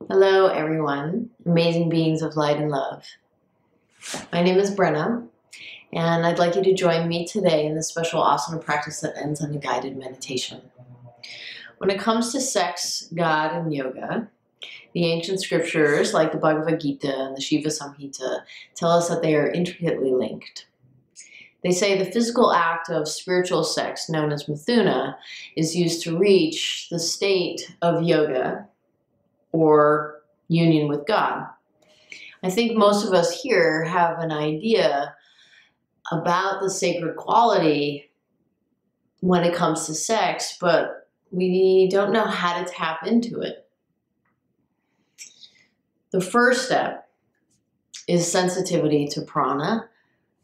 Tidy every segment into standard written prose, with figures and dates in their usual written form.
Hello, everyone, amazing beings of light and love. My name is Brenna, and I'd like you to join me today in this special asana practice that ends on a guided meditation. When it comes to sex, God, and yoga, the ancient scriptures like the Bhagavad Gita and the Shiva Samhita tell us that they are intricately linked. They say the physical act of spiritual sex, known as mithuna, is used to reach the state of yoga or union with God. I think most of us here have an idea about the sacred quality when it comes to sex, but we don't know how to tap into it. The first step is sensitivity to prana,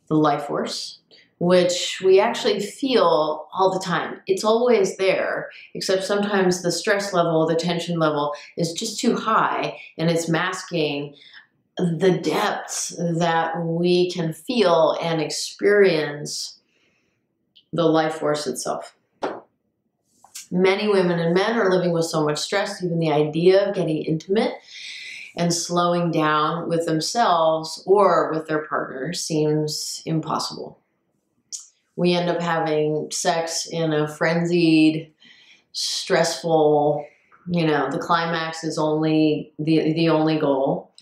the life force, which we actually feel all the time. It's always there, except sometimes the stress level, the tension level is just too high, and it's masking the depths that we can feel and experience the life force itself. Many women and men are living with so much stress, even the idea of getting intimate and slowing down with themselves or with their partner seems impossible. We end up having sex in a frenzied, stressful, the climax is only the only goal.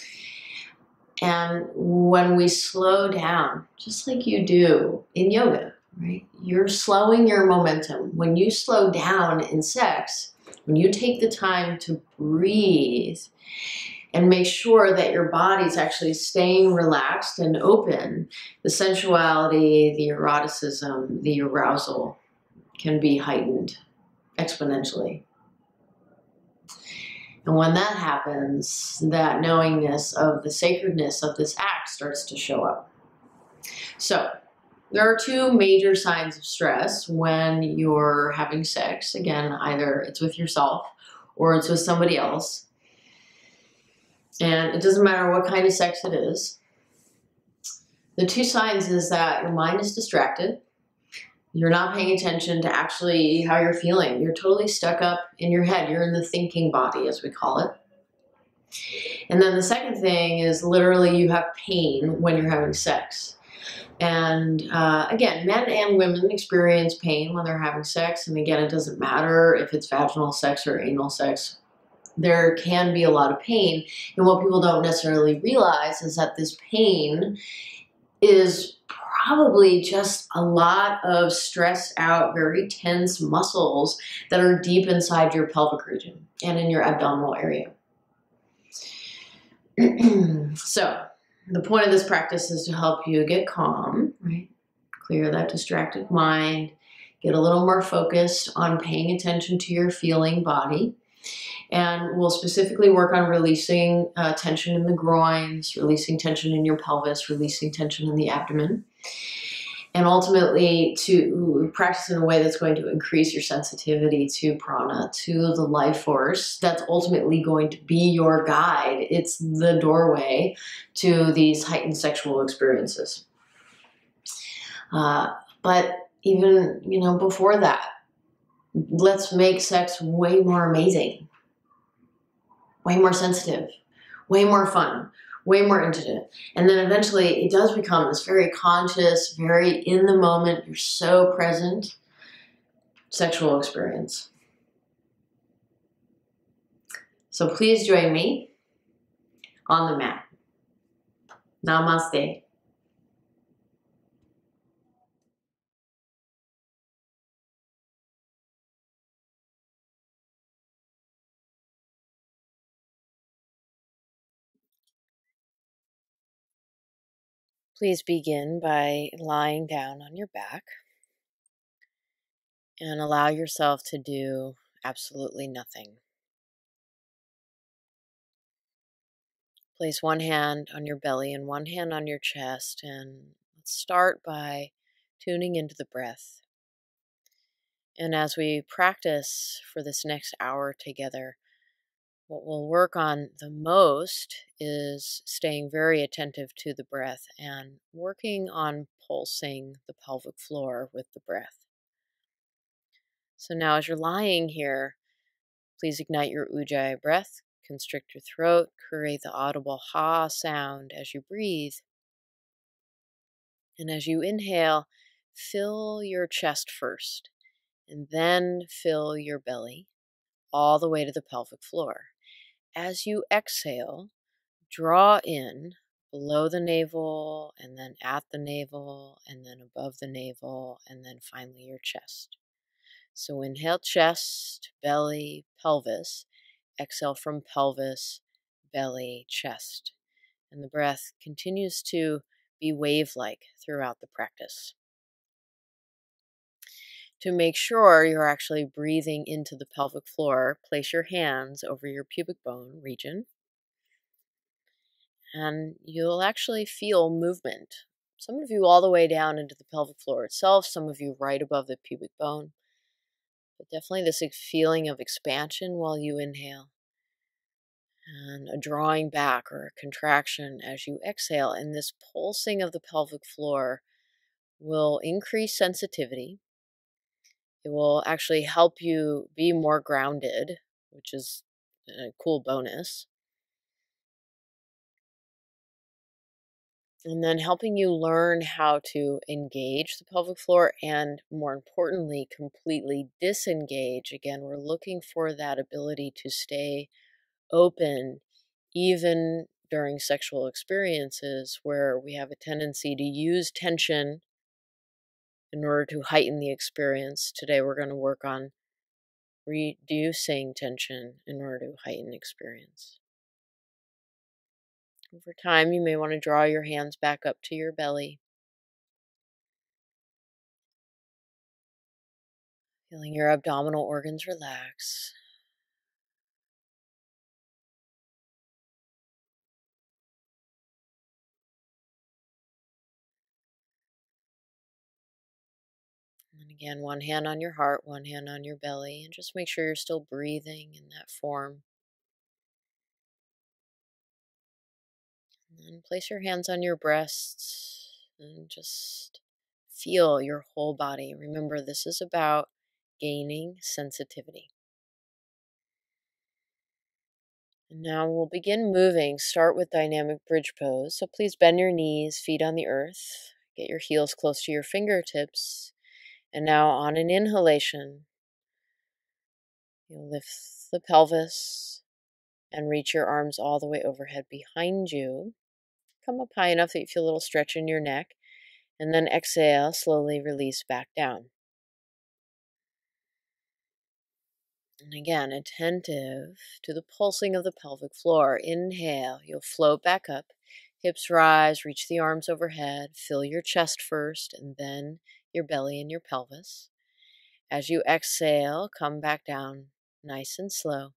And when we slow down, just like you do in yoga, right? You're slowing your momentum. When you slow down in sex, when you take the time to breathe and make sure that your body's actually staying relaxed and open, the sensuality, the eroticism, the arousal can be heightened exponentially. And when that happens, that knowingness of the sacredness of this act starts to show up. So there are two major signs of stress when you're having sex. Again, either it's with yourself or it's with somebody else. And it doesn't matter what kind of sex it is. The two signs is that your mind is distracted. You're not paying attention to actually how you're feeling. You're totally stuck up in your head. You're in the thinking body, as we call it. And then the second thing is literally you have pain when you're having sex. And again, men and women experience pain when they're having sex. And again, it doesn't matter if it's vaginal sex or anal sex. There can be a lot of pain. And what people don't necessarily realize is that this pain is probably just a lot of stressed out, very tense muscles that are deep inside your pelvic region and in your abdominal area. So the point of this practice is to help you get calm, right? Clear that distracted mind, get a little more focused on paying attention to your feeling body. And we'll specifically work on releasing tension in the groins, releasing tension in your pelvis, releasing tension in the abdomen. And ultimately to practice in a way that's going to increase your sensitivity to prana, to the life force. That's ultimately going to be your guide. It's the doorway to these heightened sexual experiences. But even, before that, let's make sex way more amazing, way more sensitive, way more fun, way more intimate. And then eventually it does become this very conscious, very in the moment, you're so present sexual experience. So please join me on the mat. Namaste. Please begin by lying down on your back and allow yourself to do absolutely nothing. Place one hand on your belly and one hand on your chest, and let's start by tuning into the breath. And as we practice for this next hour together, what we'll work on the most is staying very attentive to the breath and working on pulsing the pelvic floor with the breath. So now as you're lying here, please ignite your Ujjayi breath, constrict your throat, create the audible ha sound as you breathe. And as you inhale, fill your chest first, and then fill your belly all the way to the pelvic floor. As you exhale, draw in below the navel, and then at the navel, and then above the navel, and then finally your chest. So inhale chest, belly, pelvis. Exhale from pelvis, belly, chest. And the breath continues to be wave-like throughout the practice. To make sure you're actually breathing into the pelvic floor, place your hands over your pubic bone region, and you'll actually feel movement. Some of you all the way down into the pelvic floor itself, some of you right above the pubic bone. But definitely this feeling of expansion while you inhale, and a drawing back or a contraction as you exhale. And this pulsing of the pelvic floor will increase sensitivity. It will actually help you be more grounded, which is a cool bonus. And then helping you learn how to engage the pelvic floor and, more importantly, completely disengage. Again, we're looking for that ability to stay open even during sexual experiences where we have a tendency to use tension in order to heighten the experience. Today we're going to work on reducing tension in order to heighten experience. Over time, you may want to draw your hands back up to your belly, feeling your abdominal organs relax. And again, one hand on your heart, one hand on your belly, and just make sure you're still breathing in that form. And then place your hands on your breasts and just feel your whole body. Remember, this is about gaining sensitivity. And now we'll begin moving. Start with dynamic bridge pose. So please bend your knees, feet on the earth. Get your heels close to your fingertips. And now on an inhalation, you'll lift the pelvis and reach your arms all the way overhead behind you. Come up high enough that you feel a little stretch in your neck. And then exhale, slowly release back down. And again, attentive to the pulsing of the pelvic floor. Inhale, you'll float back up. Hips rise, reach the arms overhead. Fill your chest first, and then your belly and your pelvis. As you exhale, come back down nice and slow.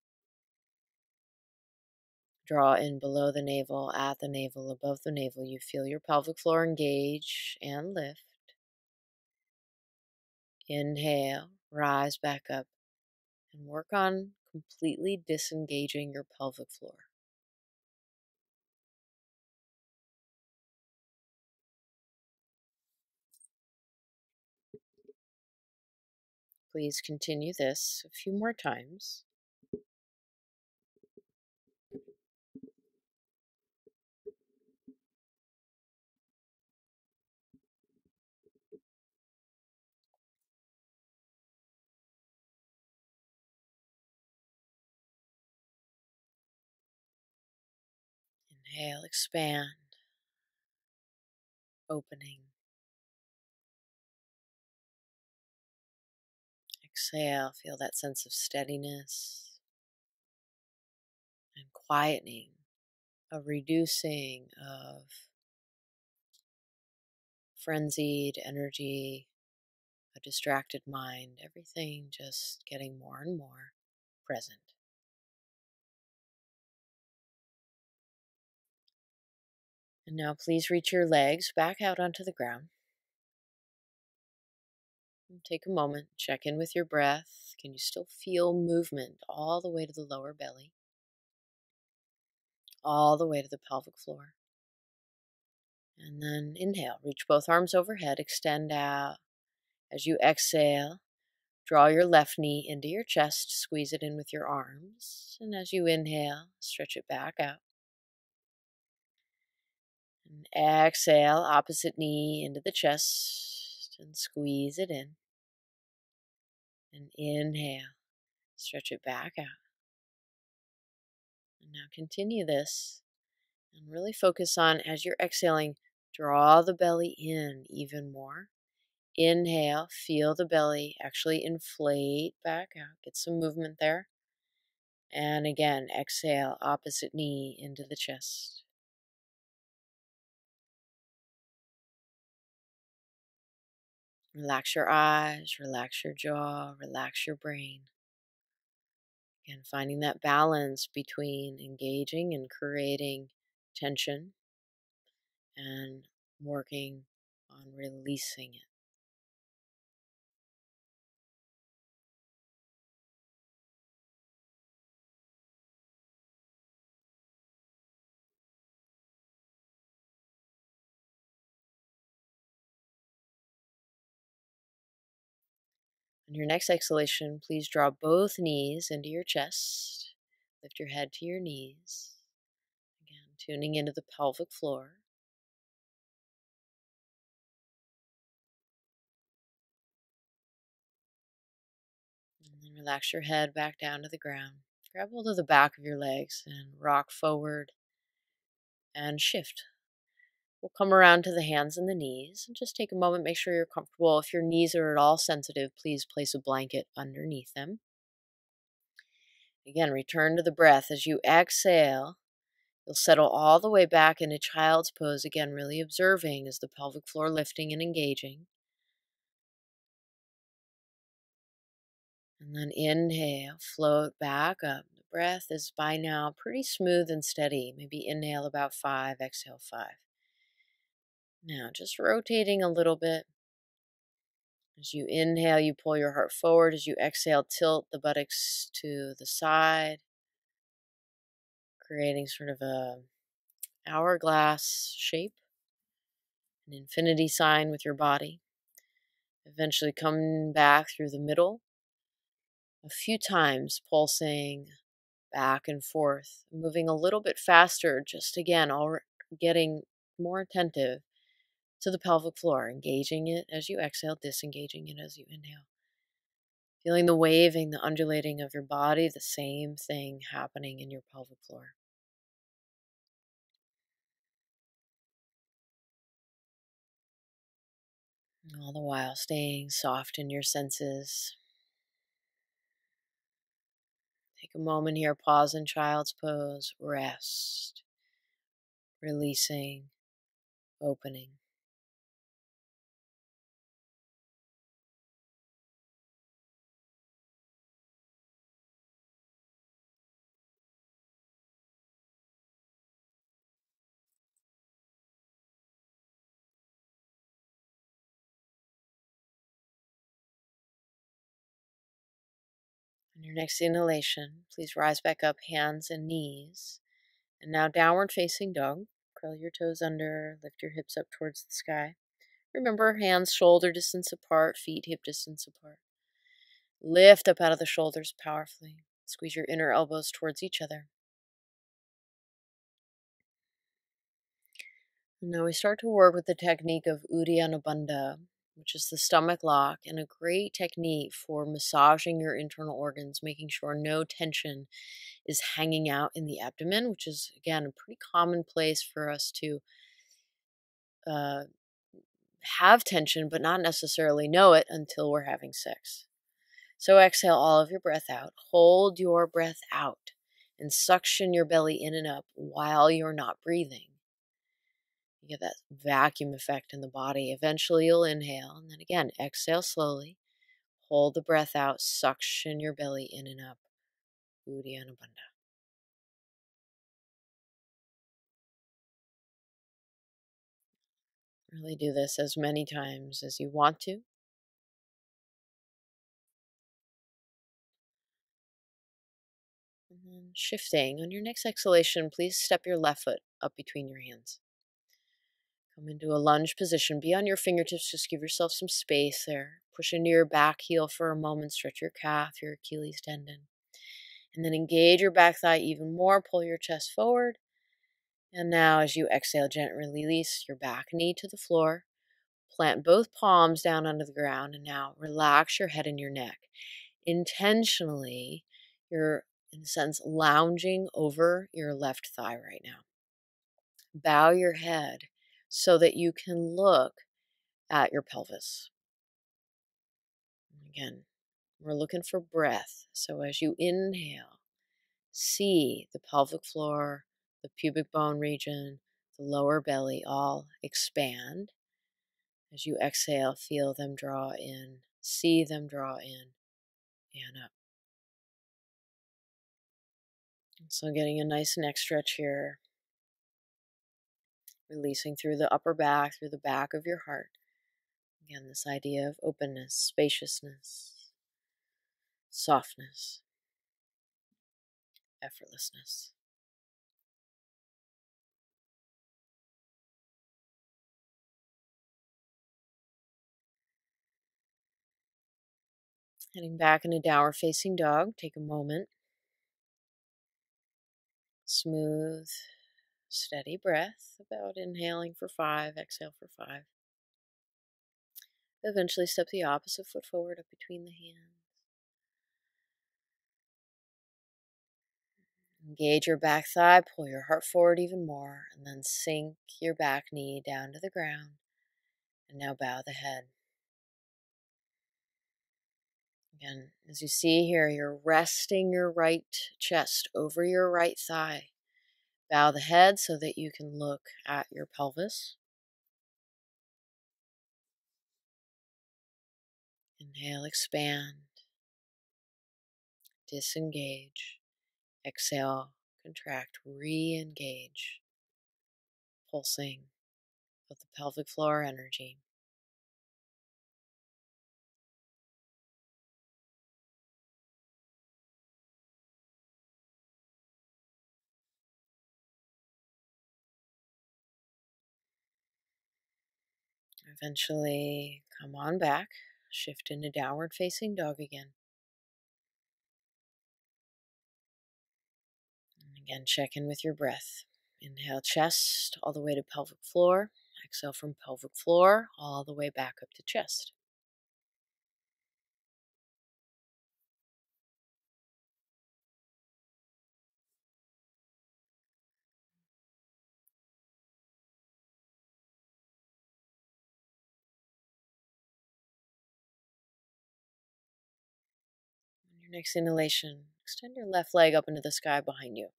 Draw in below the navel, at the navel, above the navel. You feel your pelvic floor engage and lift. Inhale, rise back up, and work on completely disengaging your pelvic floor. Please continue this a few more times. Inhale, expand, opening. Exhale, feel that sense of steadiness and quietening, a reducing of frenzied energy, a distracted mind, everything just getting more and more present. And now please reach your legs back out onto the ground. And take a moment, check in with your breath. Can you still feel movement all the way to the lower belly? All the way to the pelvic floor. And then inhale, reach both arms overhead, extend out. As you exhale, Draw your left knee into your chest, squeeze it in with your arms. And as you inhale, stretch it back out. And exhale, opposite knee into the chest and squeeze it in. And inhale, stretch it back out. And now continue this and really focus on, as you're exhaling, draw the belly in even more. Inhale, feel the belly actually inflate back out. Get some movement there. And again, exhale, opposite knee into the chest. Relax your eyes, relax your jaw, relax your brain. Again, finding that balance between engaging and creating tension and working on releasing it. On your next exhalation, please draw both knees into your chest. Lift your head to your knees. Again, tuning into the pelvic floor. And then relax your head back down to the ground. Grab hold of the back of your legs and rock forward and shift. We'll come around to the hands and the knees and just take a moment, make sure you're comfortable. If your knees are at all sensitive, please place a blanket underneath them. Again, return to the breath. As you exhale, you'll settle all the way back into child's pose. Again, really observing as the pelvic floor lifting and engaging. And then inhale, float back up. The breath is by now pretty smooth and steady. Maybe inhale about 5, exhale 5. Now, just rotating a little bit. As you inhale, you pull your heart forward. As you exhale, tilt the buttocks to the side, creating sort of a hourglass shape, an infinity sign with your body. Eventually come back through the middle a few times, pulsing back and forth, moving a little bit faster, just again, all getting more attentive to the pelvic floor, engaging it as you exhale, disengaging it as you inhale. Feeling the waving, the undulating of your body, the same thing happening in your pelvic floor. And all the while staying soft in your senses. Take a moment here, pause in child's pose, rest, releasing, opening. On your next inhalation, please rise back up, hands and knees. And now downward facing dog. Curl your toes under, lift your hips up towards the sky. Remember, hands shoulder distance apart, feet hip distance apart. Lift up out of the shoulders powerfully. Squeeze your inner elbows towards each other. And now we start to work with the technique of Uddiyana Bandha, which is the stomach lock, and a great technique for massaging your internal organs, making sure no tension is hanging out in the abdomen, which is, again, a pretty common place for us to have tension, but not necessarily know it until we're having sex. So exhale all of your breath out. Hold your breath out and suction your belly in and up while you're not breathing. You get that vacuum effect in the body. Eventually you'll inhale, and then again, exhale slowly. Hold the breath out, suction your belly in and up. Uddiyana Bandha. Really do this as many times as you want to. And then shifting. On your next exhalation, please step your left foot up between your hands. Come into a lunge position. Be on your fingertips. Just give yourself some space there. Push into your back heel for a moment. Stretch your calf, your Achilles tendon. And then engage your back thigh even more. Pull your chest forward. And now as you exhale, gently release your back knee to the floor. Plant both palms down onto the ground. And now relax your head and your neck. Intentionally, you're, in a sense, lounging over your left thigh right now. Bow your head so that you can look at your pelvis. Again, we're looking for breath. So as you inhale, see the pelvic floor, the pubic bone region, the lower belly all expand. As you exhale, feel them draw in, see them draw in and up. So getting a nice neck stretch here. Releasing through the upper back, through the back of your heart. Again, this idea of openness, spaciousness, softness, effortlessness. Heading back into downward facing dog, take a moment. Smooth, steady breath, about inhaling for 5, exhale for 5. Eventually step the opposite foot forward up between the hands. Engage your back thigh, pull your heart forward even more, and then sink your back knee down to the ground. And now bow the head. Again, as you see here, you're resting your right chest over your right thigh. Bow the head so that you can look at your pelvis. Inhale, expand. Disengage. Exhale, contract, re-engage. Pulsing of the pelvic floor energy. Eventually, come on back. Shift into downward facing dog again. And again, check in with your breath. Inhale, chest all the way to pelvic floor. Exhale from pelvic floor all the way back up to chest. On your next inhalation, extend your left leg up into the sky behind you.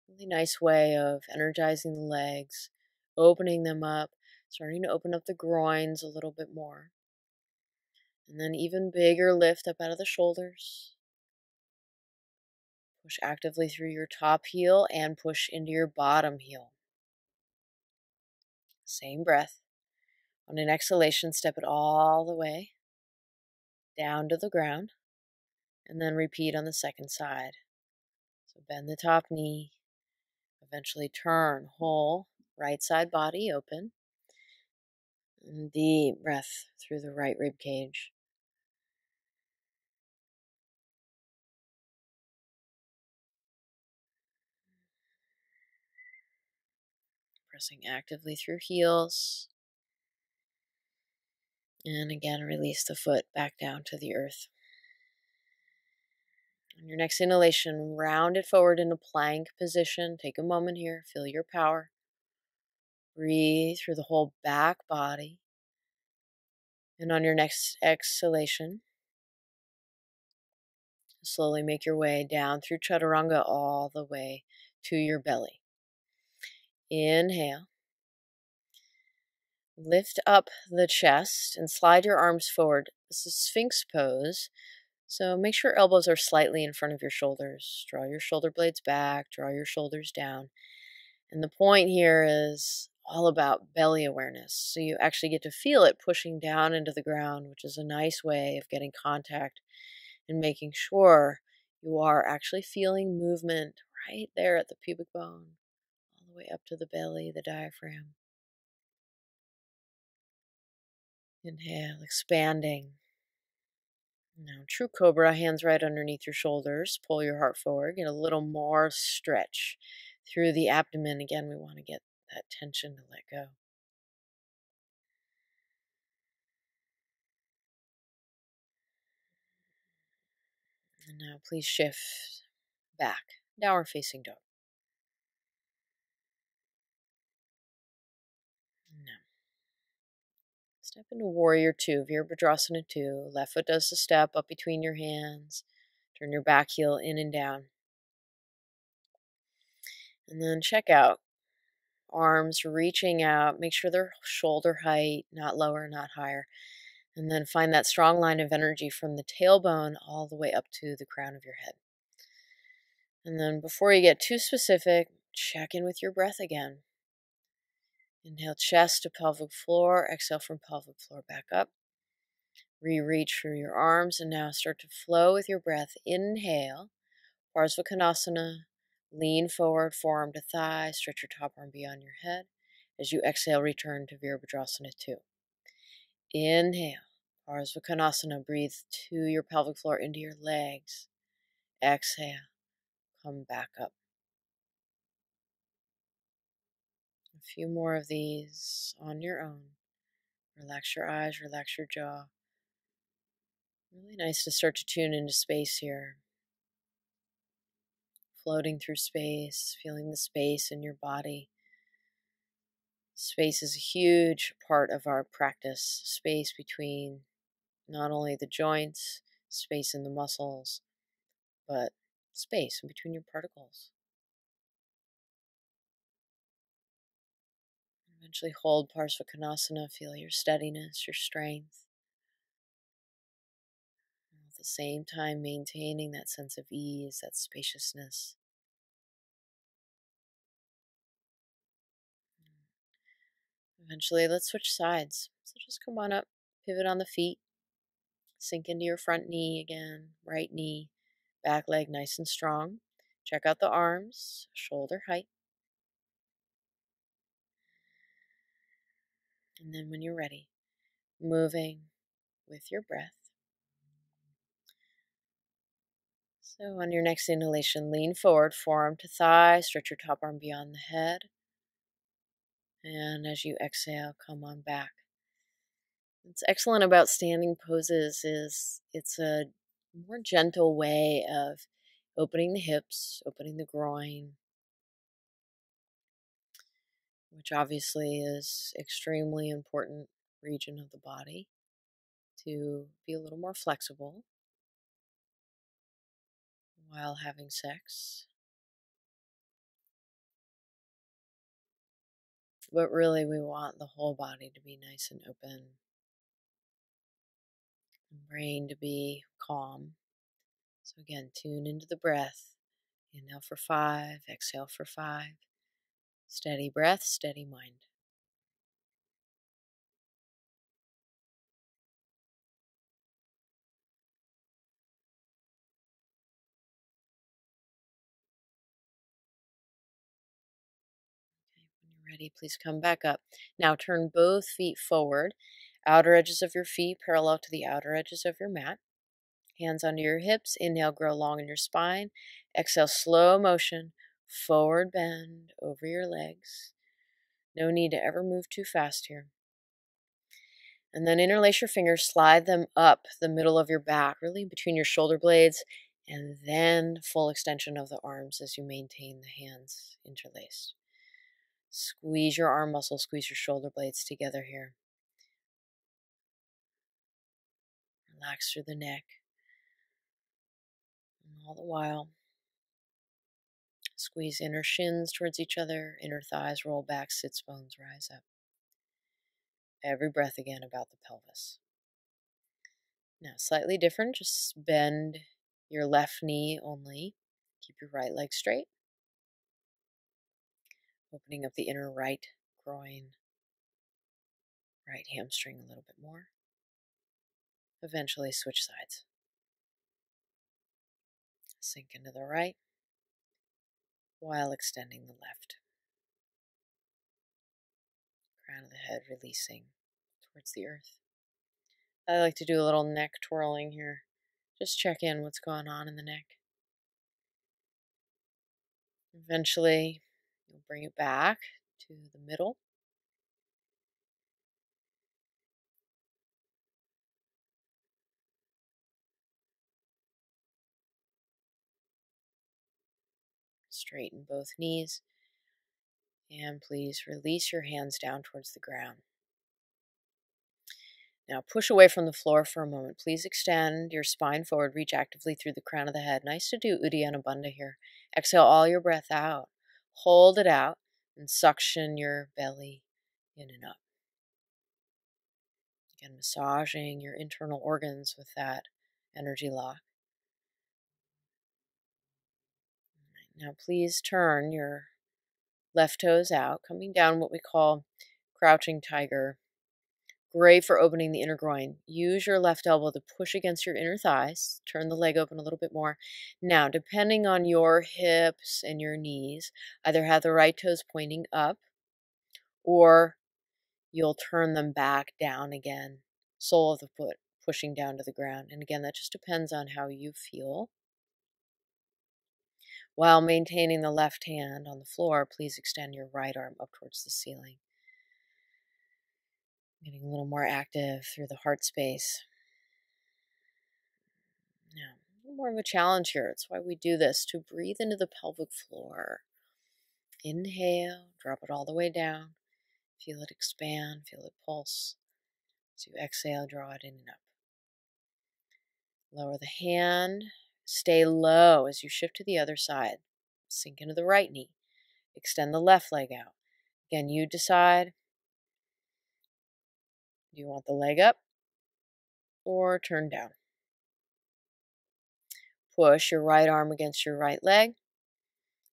Really nice way of energizing the legs, opening them up, starting to open up the groins a little bit more. And then even bigger lift up out of the shoulders. Push actively through your top heel and push into your bottom heel. Same breath. On an exhalation, step it all the way down to the ground. And then repeat on the second side. So bend the top knee. Eventually turn whole right side body open. And deep breath through the right rib cage. Pressing actively through heels. And again, release the foot back down to the earth. On your next inhalation, round it forward into plank position. Take a moment here, feel your power. Breathe through the whole back body. And on your next exhalation, slowly make your way down through chaturanga all the way to your belly. Inhale. Lift up the chest and slide your arms forward. This is Sphinx pose. So make sure elbows are slightly in front of your shoulders. Draw your shoulder blades back, draw your shoulders down. And the point here is all about belly awareness. So you actually get to feel it pushing down into the ground, which is a nice way of getting contact and making sure you are actually feeling movement right there at the pubic bone, all the way up to the belly, the diaphragm. Inhale, expanding. Now, true cobra, hands right underneath your shoulders. Pull your heart forward. Get a little more stretch through the abdomen. Again, we want to get that tension to let go. And now please shift back. Downward facing dog. Now, step into warrior two, Virabhadrasana 2. Left foot does the step up between your hands. Turn your back heel in and down. And then check out. Arms reaching out. Make sure they're shoulder height, not lower, not higher. And then find that strong line of energy from the tailbone all the way up to the crown of your head. And then before you get too specific, check in with your breath again. Inhale, chest to pelvic floor. Exhale from pelvic floor back up. Re-reach through your arms and now start to flow with your breath. Inhale, Parsvakonasana. Lean forward, forearm to thigh. Stretch your top arm beyond your head. As you exhale, return to Virabhadrasana 2. Inhale, Parsvakonasana. Breathe to your pelvic floor, into your legs. Exhale, come back up. A few more of these on your own. Relax your eyes, relax your jaw. Really nice to start to tune into space here. Floating through space, feeling the space in your body. Space is a huge part of our practice. Space between not only the joints, space in the muscles, but space in between your particles. Eventually hold Parsvakonasana, feel your steadiness, your strength. And at the same time, maintaining that sense of ease, that spaciousness. Eventually, let's switch sides. So just come on up, pivot on the feet, sink into your front knee again, right knee, back leg nice and strong. Check out the arms, shoulder height. And then when you're ready, moving with your breath. So on your next inhalation, lean forward, forearm to thigh, stretch your top arm beyond the head. And as you exhale, come on back. What's excellent about standing poses is it's a more gentle way of opening the hips, opening the groin, which obviously is extremely important region of the body to be a little more flexible while having sex. But really, we want the whole body to be nice and open, and brain to be calm. So again, tune into the breath. Inhale for 5, exhale for 5. Steady breath, steady mind. Okay, when you're ready, please come back up. Now turn both feet forward. Outer edges of your feet parallel to the outer edges of your mat. Hands under your hips. Inhale, grow long in your spine. Exhale, slow motion. Forward bend over your legs. No need to ever move too fast here. And then interlace your fingers, slide them up the middle of your back, really between your shoulder blades, and then full extension of the arms as you maintain the hands interlaced. Squeeze your arm muscles, squeeze your shoulder blades together here. Relax through the neck. And all the while, squeeze inner shins towards each other, inner thighs roll back, sits bones rise up. Every breath again about the pelvis. Now, slightly different, just bend your left knee only. Keep your right leg straight. Opening up the inner right groin, right hamstring a little bit more. Eventually switch sides. Sink into the right while extending the left. Crown of the head releasing towards the earth. I like to do a little neck twirling here. Just check in what's going on in the neck. Eventually, you'll bring it back to the middle. Straighten both knees. And please release your hands down towards the ground. Now push away from the floor for a moment. Please extend your spine forward. Reach actively through the crown of the head. Nice to do Uddiyana Bandha here. Exhale all your breath out. Hold it out and suction your belly in and up. Again, massaging your internal organs with that energy lock. Now please turn your left toes out, coming down what we call crouching tiger. Great for opening the inner groin. Use your left elbow to push against your inner thighs. Turn the leg open a little bit more. Now, depending on your hips and your knees, either have the right toes pointing up or you'll turn them back down again. Sole of the foot pushing down to the ground. And again, that just depends on how you feel. While maintaining the left hand on the floor, please extend your right arm up towards the ceiling. Getting a little more active through the heart space. Now, a little more of a challenge here. It's why we do this, to breathe into the pelvic floor. Inhale, drop it all the way down. Feel it expand, feel it pulse. As you exhale, draw it in and up. Lower the hand. Stay low as you shift to the other side. Sink into the right knee. Extend the left leg out. Again, you decide. Do you want the leg up or turn down? Push your right arm against your right leg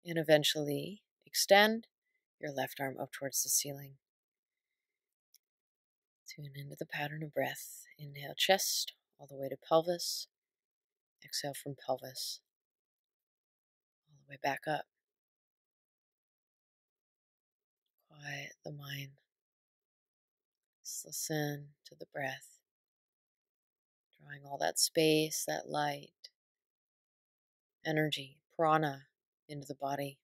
and eventually extend your left arm up towards the ceiling. Tune into the pattern of breath. Inhale, chest, all the way to pelvis. Exhale from pelvis, all the way back up. Quiet the mind. Just listen to the breath. Drawing all that space, that light, energy, prana into the body.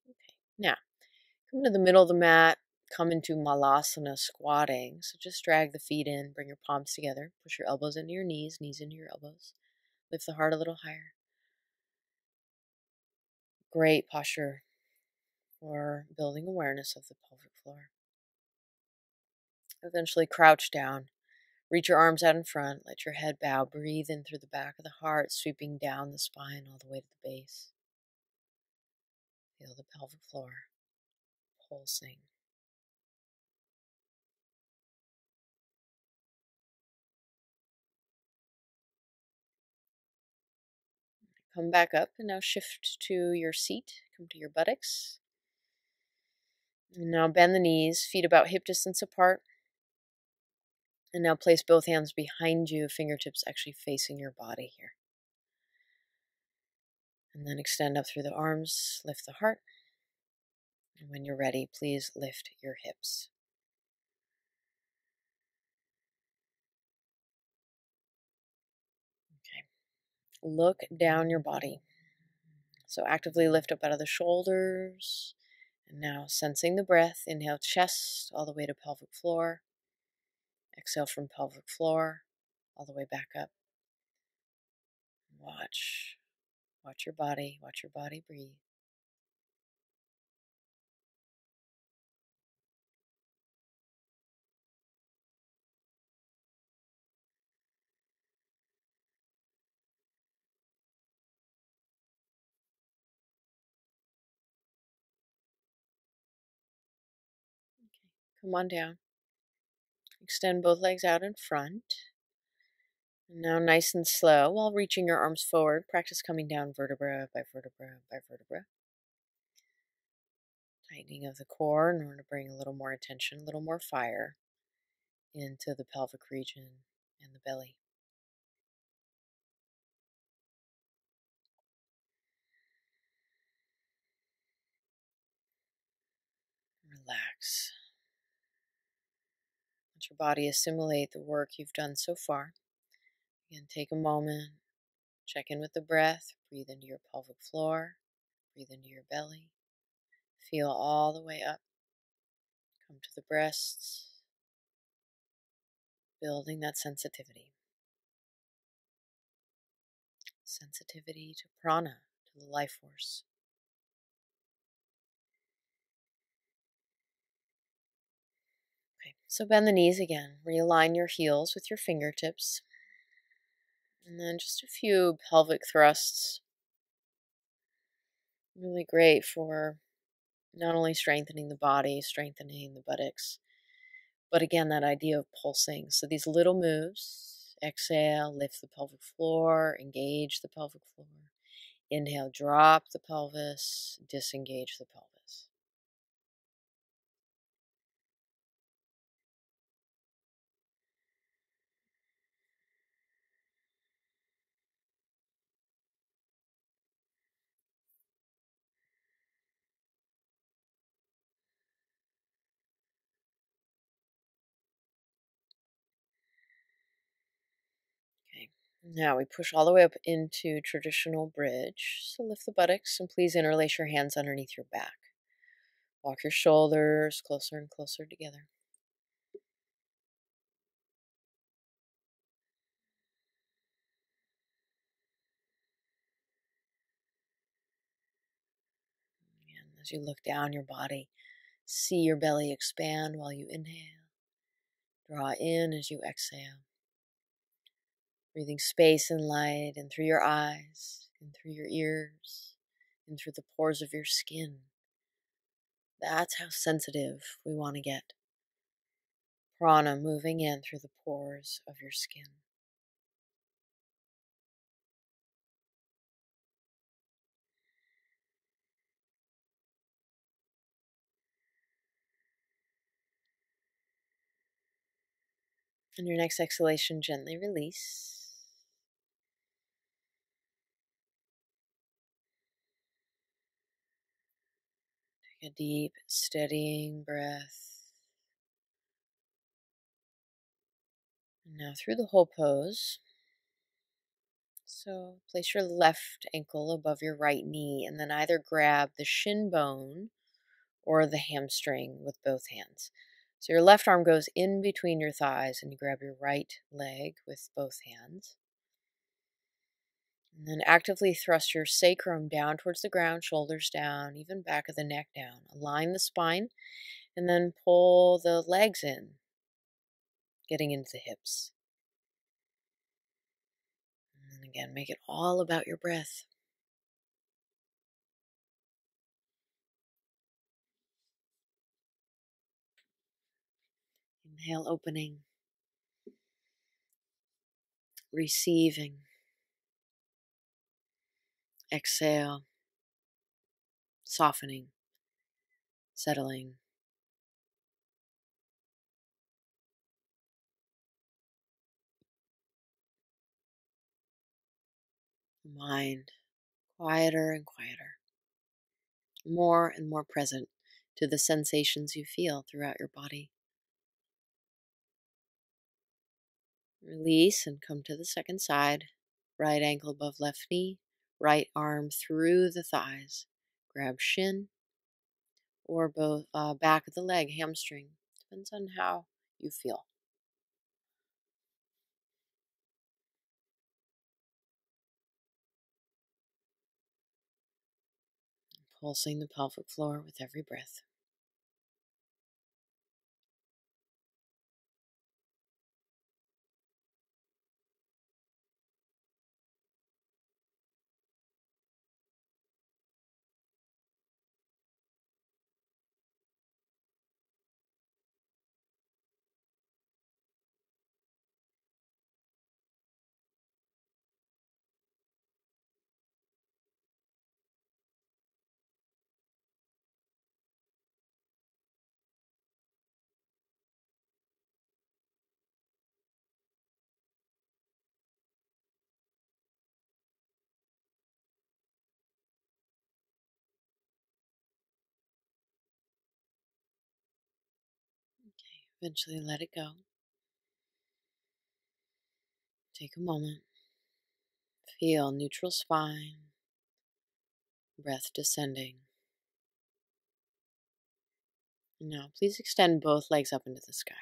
Okay, now come to the middle of the mat. Come into Malasana squatting. So just drag the feet in, bring your palms together, push your elbows into your knees, knees into your elbows. Lift the heart a little higher. Great posture for building awareness of the pelvic floor. Eventually crouch down. Reach your arms out in front. Let your head bow. Breathe in through the back of the heart, sweeping down the spine all the way to the base. Feel the pelvic floor pulsing. Come back up and now shift to your seat. Come to your buttocks. And now bend the knees, feet about hip distance apart. And now place both hands behind you, fingertips actually facing your body here. And then extend up through the arms, lift the heart. And when you're ready, please lift your hips. Okay. Look down your body. So actively lift up out of the shoulders. And now sensing the breath, inhale chest all the way to pelvic floor. Exhale from pelvic floor all the way back up. Watch your body breathe. Okay, come on down. Extend both legs out in front. And now nice and slow, while reaching your arms forward, practice coming down vertebra by vertebra by vertebra. Tightening of the core in order to bring a little more attention, a little more fire into the pelvic region and the belly. relax. Let your body assimilate the work you've done so far. Again, take a moment, check in with the breath, breathe into your pelvic floor, breathe into your belly, feel all the way up, come to the breasts, building that sensitivity. Sensitivity to prana, to the life force. Okay, so bend the knees again. Realign your heels with your fingertips. And then just a few pelvic thrusts. Really great for not only strengthening the body, strengthening the buttocks, but again, that idea of pulsing. So these little moves, exhale, lift the pelvic floor, engage the pelvic floor. Inhale, drop the pelvis, disengage the pelvis. Okay, now we push all the way up into traditional bridge. So lift the buttocks and please interlace your hands underneath your back. Walk your shoulders closer and closer together. And as you look down your body, see your belly expand while you inhale. Draw in as you exhale. Breathing space and light in through your eyes, in through your ears, in through the pores of your skin. That's how sensitive we want to get. Prana moving in through the pores of your skin. On your next exhalation, gently release. Take a deep, steadying breath. And now through the whole pose. So place your left ankle above your right knee and then either grab the shin bone or the hamstring with both hands. So your left arm goes in between your thighs and you grab your right leg with both hands. And then actively thrust your sacrum down towards the ground, shoulders down, even back of the neck down. Align the spine and then pull the legs in, getting into the hips. And then again, make it all about your breath. Inhale, opening, receiving. Exhale, softening, settling. Mind quieter and quieter, more and more present to the sensations you feel throughout your body. Release and come to the second side. Right ankle above left knee, right arm through the thighs. Grab shin or both back of the leg, hamstring. Depends on how you feel. Pulsing the pelvic floor with every breath. Eventually let it go. Take a moment. Feel neutral spine, breath descending. Now, please extend both legs up into the sky.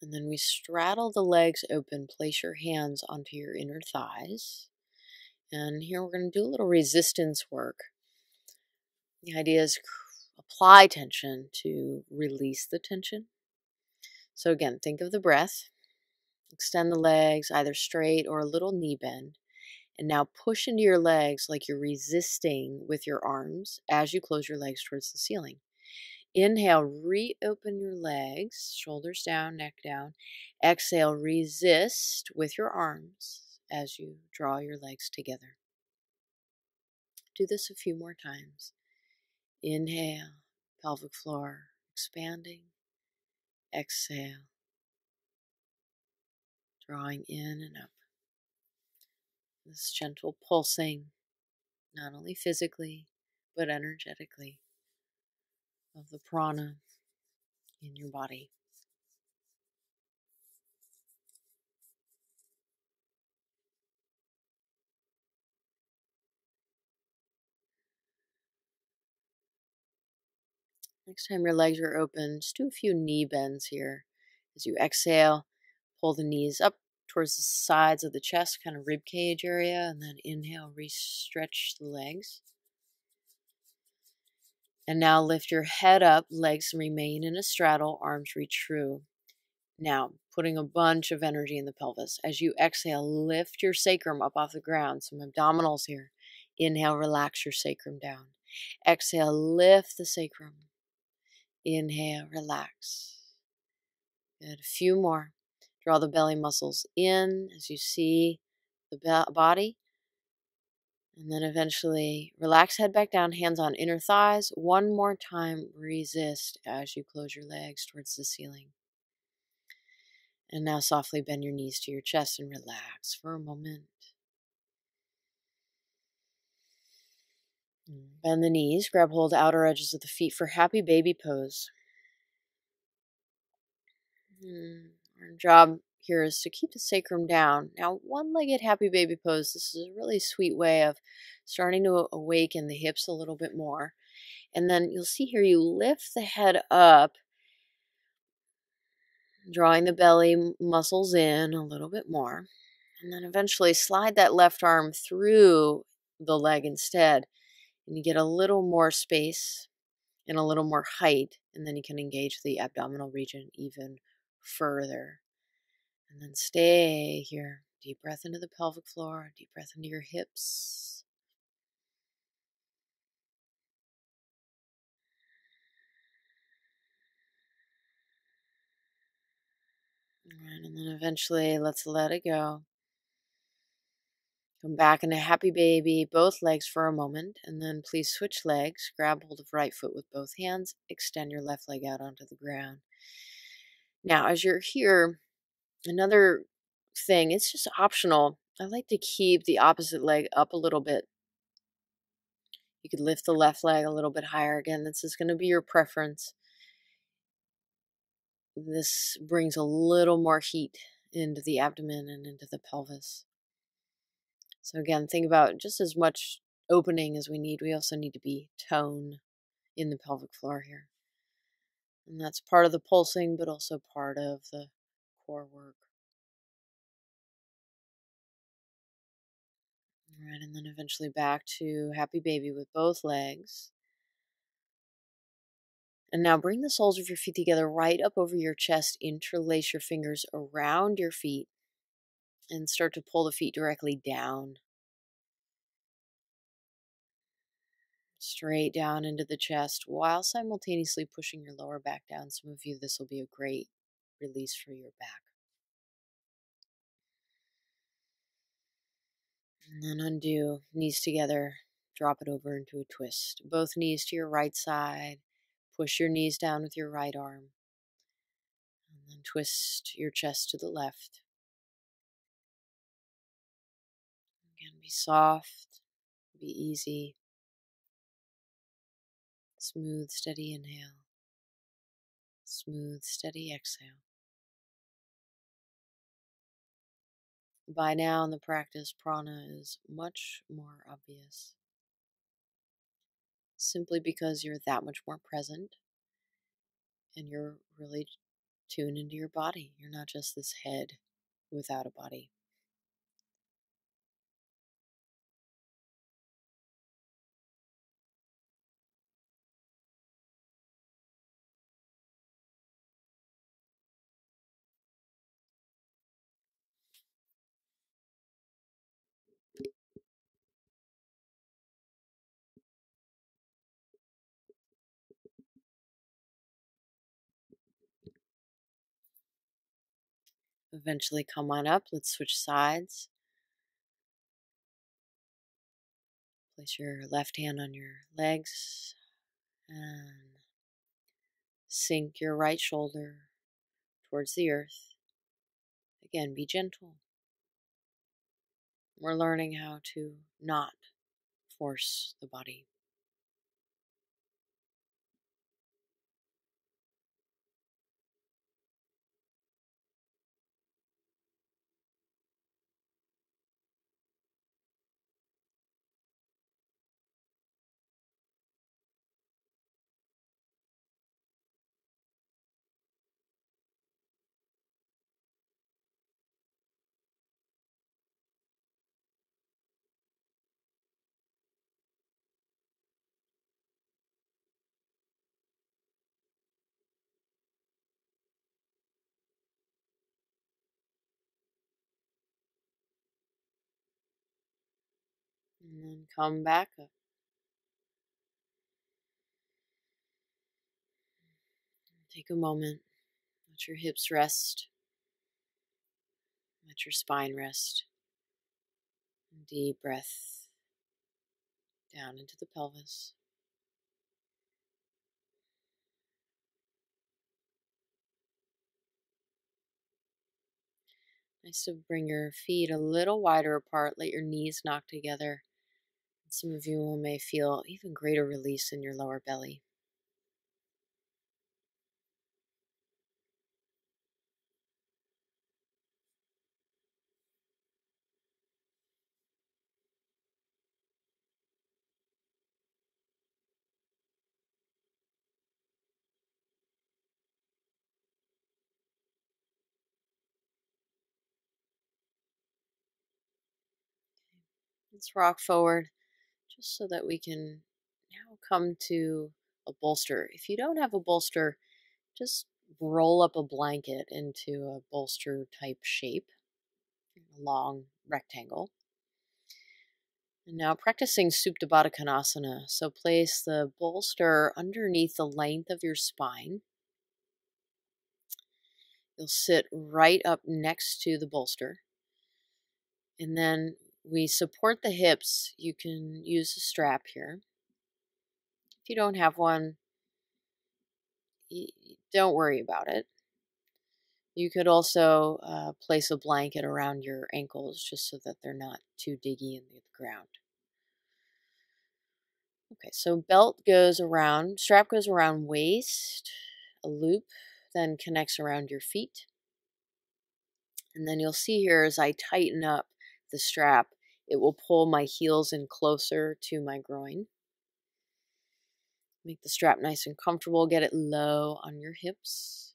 And then we straddle the legs open. Place your hands onto your inner thighs. And here we're going to do a little resistance work. The idea is apply tension to release the tension. So again, think of the breath. Extend the legs either straight or a little knee bend. And now push into your legs like you're resisting with your arms as you close your legs towards the ceiling. Inhale, reopen your legs, shoulders down, neck down. Exhale, resist with your arms as you draw your legs together. Do this a few more times. Inhale, pelvic floor expanding. Exhale, drawing in and up. This gentle pulsing, not only physically, but energetically, of the prana in your body. Next time your legs are open, just do a few knee bends here. As you exhale, pull the knees up towards the sides of the chest, kind of rib cage area, and then inhale, re-stretch the legs. And now lift your head up, legs remain in a straddle, arms reach true. Now, putting a bunch of energy in the pelvis. As you exhale, lift your sacrum up off the ground. Some abdominals here. Inhale, relax your sacrum down. Exhale, lift the sacrum. Inhale, relax. Good. A few more. Draw the belly muscles in as you see the body. And then eventually relax, head back down, hands on inner thighs. One more time, resist as you close your legs towards the ceiling. And now softly bend your knees to your chest and relax for a moment. Bend the knees, grab hold outer edges of the feet for happy baby pose. Our job here is to keep the sacrum down. Now, one-legged happy baby pose, this is a really sweet way of starting to awaken the hips a little bit more. And then you'll see here you lift the head up, drawing the belly muscles in a little bit more. And then eventually slide that left arm through the leg instead. And you get a little more space and a little more height. And then you can engage the abdominal region even further. And then stay here. Deep breath into the pelvic floor, deep breath into your hips. All right, and then eventually let's let it go. Come back into happy baby, both legs for a moment, and then please switch legs. Grab hold of right foot with both hands. Extend your left leg out onto the ground. Now, as you're here, another thing, it's just optional. I like to keep the opposite leg up a little bit. You could lift the left leg a little bit higher. Again, this is going to be your preference. This brings a little more heat into the abdomen and into the pelvis. So again, think about just as much opening as we need. We also need to be tone in the pelvic floor here. And that's part of the pulsing, but also part of the core work. All right, and then eventually back to happy baby with both legs. And now bring the soles of your feet together right up over your chest. Interlace your fingers around your feet and start to pull the feet directly down. Straight down into the chest while simultaneously pushing your lower back down. Some of you, this will be a great release for your back. And then undo, knees together, drop it over into a twist. Both knees to your right side. Push your knees down with your right arm. And then twist your chest to the left. Again, be soft, be easy. Smooth, steady inhale. Smooth, steady exhale. By now in the practice, prana is much more obvious, simply because you're that much more present and you're really tuned into your body. You're not just this head without a body. Eventually come on up. Let's switch sides. Place your left hand on your legs and sink your right shoulder towards the earth. Again, be gentle. We're learning how to not force the body. And then come back up. Take a moment. Let your hips rest. Let your spine rest. Deep breath down into the pelvis. Nice to bring your feet a little wider apart. Let your knees knock together. Some of you may feel even greater release in your lower belly. Let's rock forward just so that we can now come to a bolster. If you don't have a bolster, just roll up a blanket into a bolster type shape, a long rectangle. And now practicing Supta Baddha Konasana. So place the bolster underneath the length of your spine. You'll sit right up next to the bolster. And then we support the hips. You can use a strap here. If you don't have one, don't worry about it. You could also place a blanket around your ankles just so that they're not too diggy in the ground. Okay, so strap goes around waist, a loop then connects around your feet. And then you'll see here as I tighten up the strap, it will pull my heels in closer to my groin. Make the strap nice and comfortable. Get it low on your hips.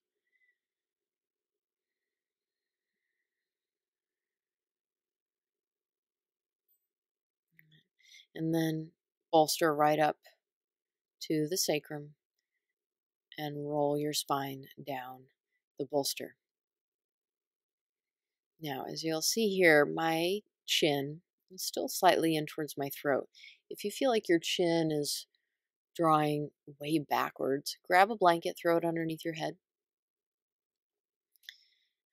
And then bolster right up to the sacrum and roll your spine down the bolster. Now, as you'll see here, my chin is still slightly in towards my throat. If you feel like your chin is drawing way backwards, grab a blanket, throw it underneath your head.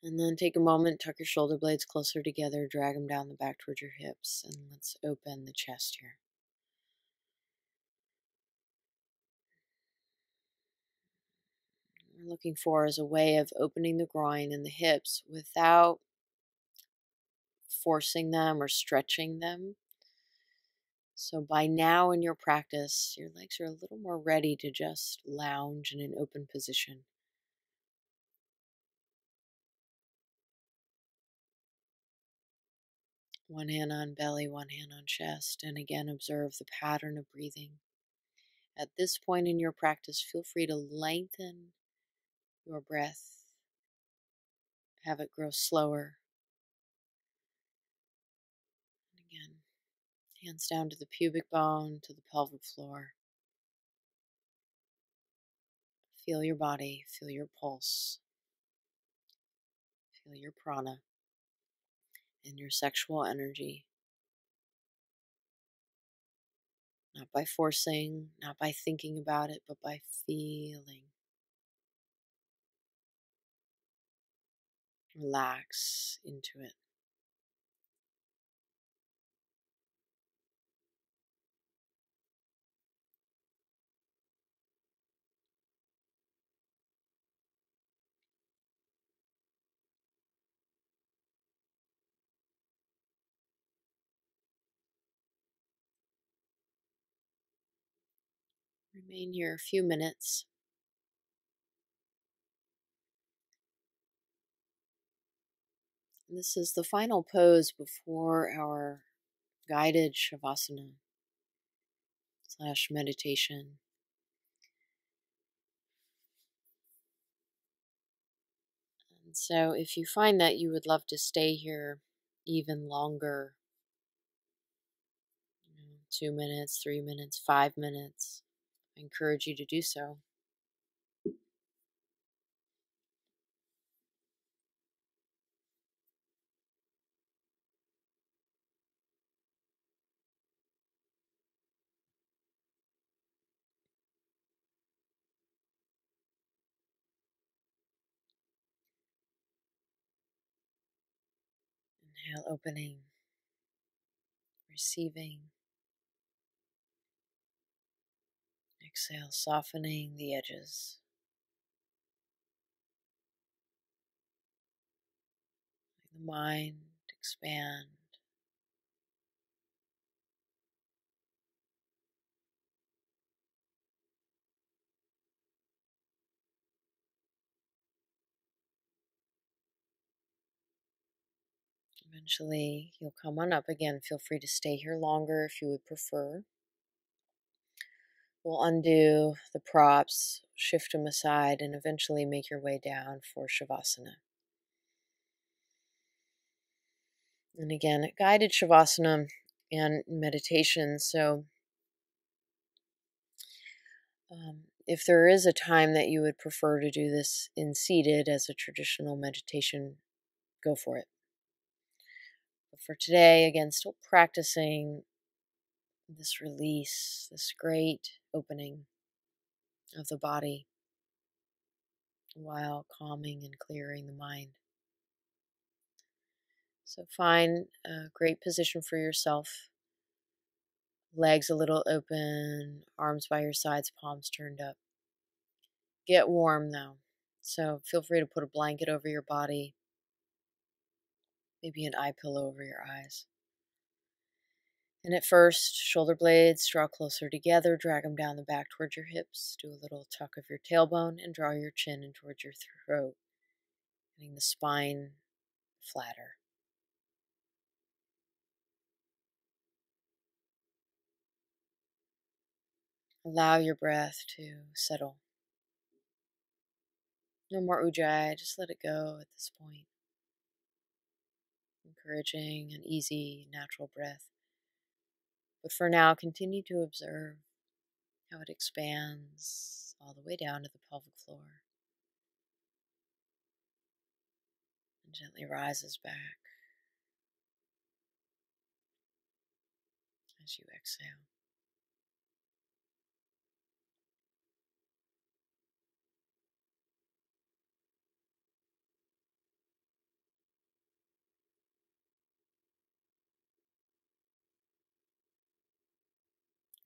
And then take a moment, tuck your shoulder blades closer together, drag them down the back towards your hips, and let's open the chest here. What we're looking for is a way of opening the groin and the hips without forcing them or stretching them. So by now in your practice, your legs are a little more ready to just lounge in an open position. One hand on belly, one hand on chest, and again observe the pattern of breathing. At this point in your practice, feel free to lengthen your breath, have it grow slower. And again, hands down to the pubic bone, to the pelvic floor. Feel your body, feel your pulse, feel your prana and your sexual energy. Not by forcing, not by thinking about it, but by feeling. Relax into it. Remain here a few minutes. This is the final pose before our guided Shavasana / meditation. And so if you find that you would love to stay here even longer, 2 minutes, 3 minutes, 5 minutes, I encourage you to do so. Inhale, opening, receiving. Exhale, softening the edges. Let the mind expand. Eventually, you'll come on up again. Feel free to stay here longer if you would prefer. We'll undo the props, shift them aside, and eventually make your way down for Shavasana. And again, guided Shavasana and meditation. So if there is a time that you would prefer to do this in seated as a traditional meditation, go for it. But for today, again, still practicing this release, this great opening of the body while calming and clearing the mind. So find a great position for yourself. Legs a little open, arms by your sides, palms turned up. Get warm though. So feel free to put a blanket over your body, maybe an eye pillow over your eyes. And at first, shoulder blades draw closer together, drag them down the back towards your hips. Do a little tuck of your tailbone and draw your chin in towards your throat, getting the spine flatter. Allow your breath to settle. No more ujjayi, just let it go at this point. Encouraging an easy, natural breath. But for now, continue to observe how it expands all the way down to the pelvic floor and gently rises back as you exhale.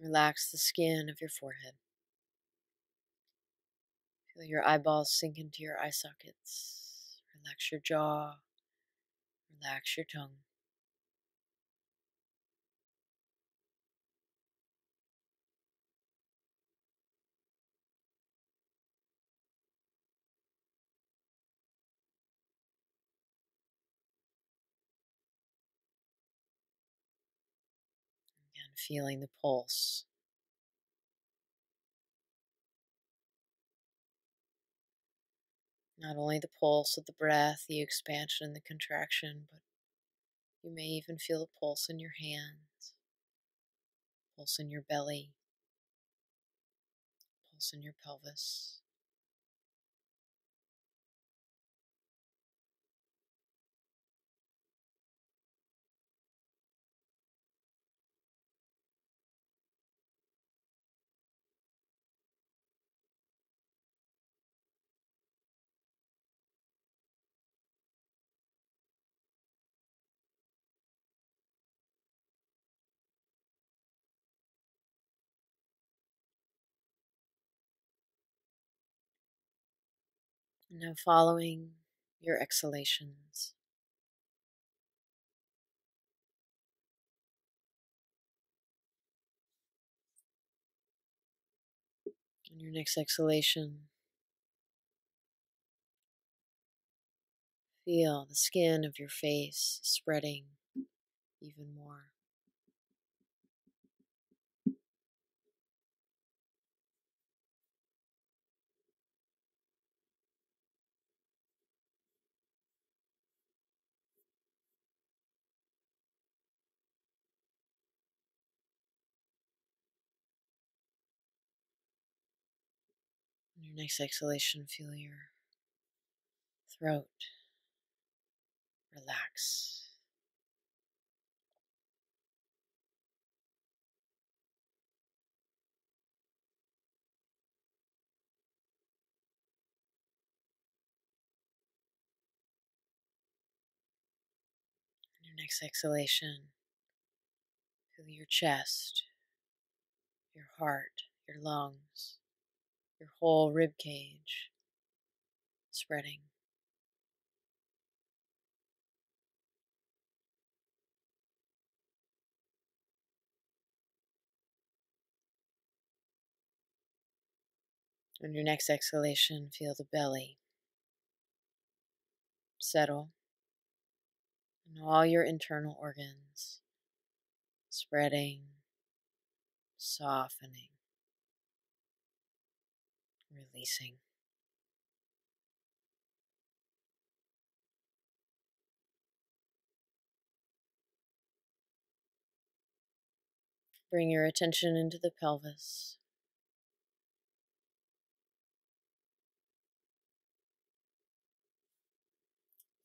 Relax the skin of your forehead. Feel your eyeballs sink into your eye sockets. Relax your jaw. Relax your tongue. and feeling the pulse. Not only the pulse of the breath, the expansion and the contraction, but you may even feel the pulse in your hands, pulse in your belly, pulse in your pelvis. And now following your exhalations. On your next exhalation, feel the skin of your face spreading even more. On your next exhalation, feel your throat relax. On your next exhalation, feel your chest, your heart, your lungs, your whole rib cage spreading. On your next exhalation, feel the belly settle and all your internal organs spreading, softening, releasing. Bring your attention into the pelvis.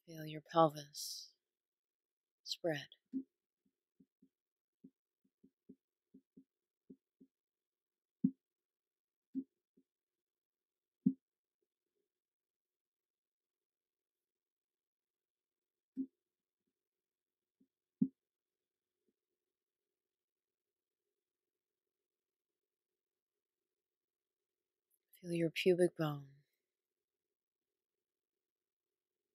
Feel your pelvis spread. Feel your pubic bone,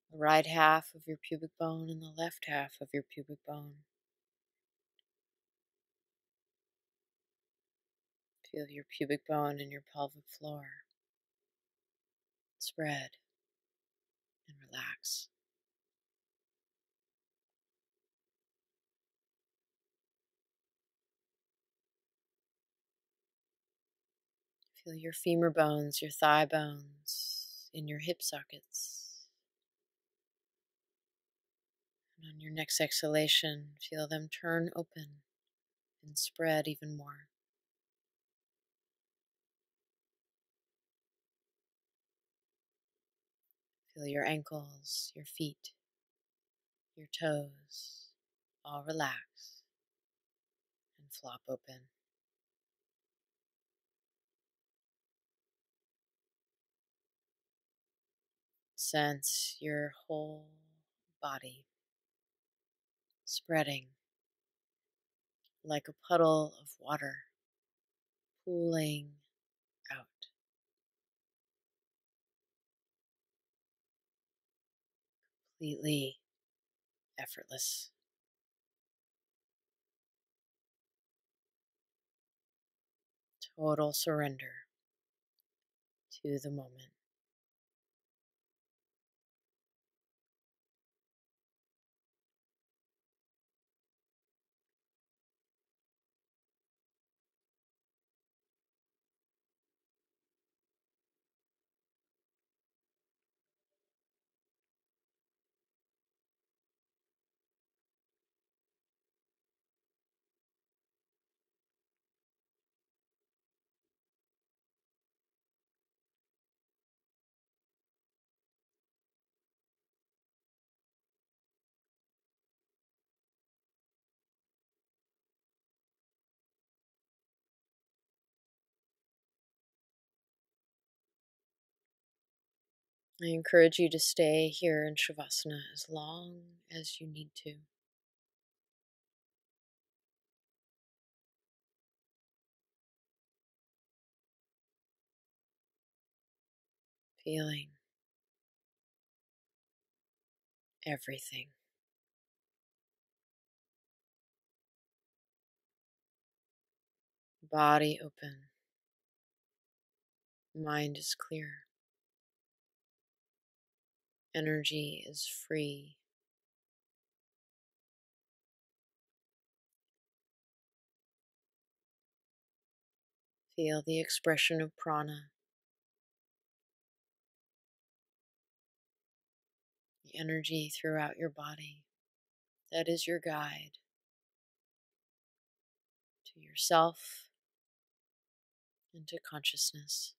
the right half of your pubic bone and the left half of your pubic bone. Feel your pubic bone and your pelvic floor spread and relax. Feel your femur bones, your thigh bones, in your hip sockets. And on your next exhalation, feel them turn open and spread even more. Feel your ankles, your feet, your toes, all relax and flop open. Sense your whole body spreading like a puddle of water, pooling out. Completely effortless. Total surrender to the moment. I encourage you to stay here in Shavasana as long as you need to. Feeling everything. Body open. Mind is clear. Energy is free. Feel the expression of prana, the energy throughout your body. That is your guide to yourself and to consciousness.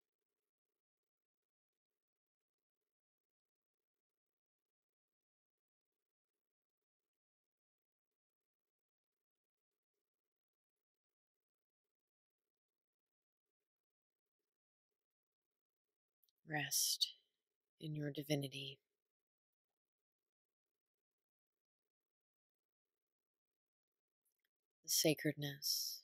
Rest in your divinity. The sacredness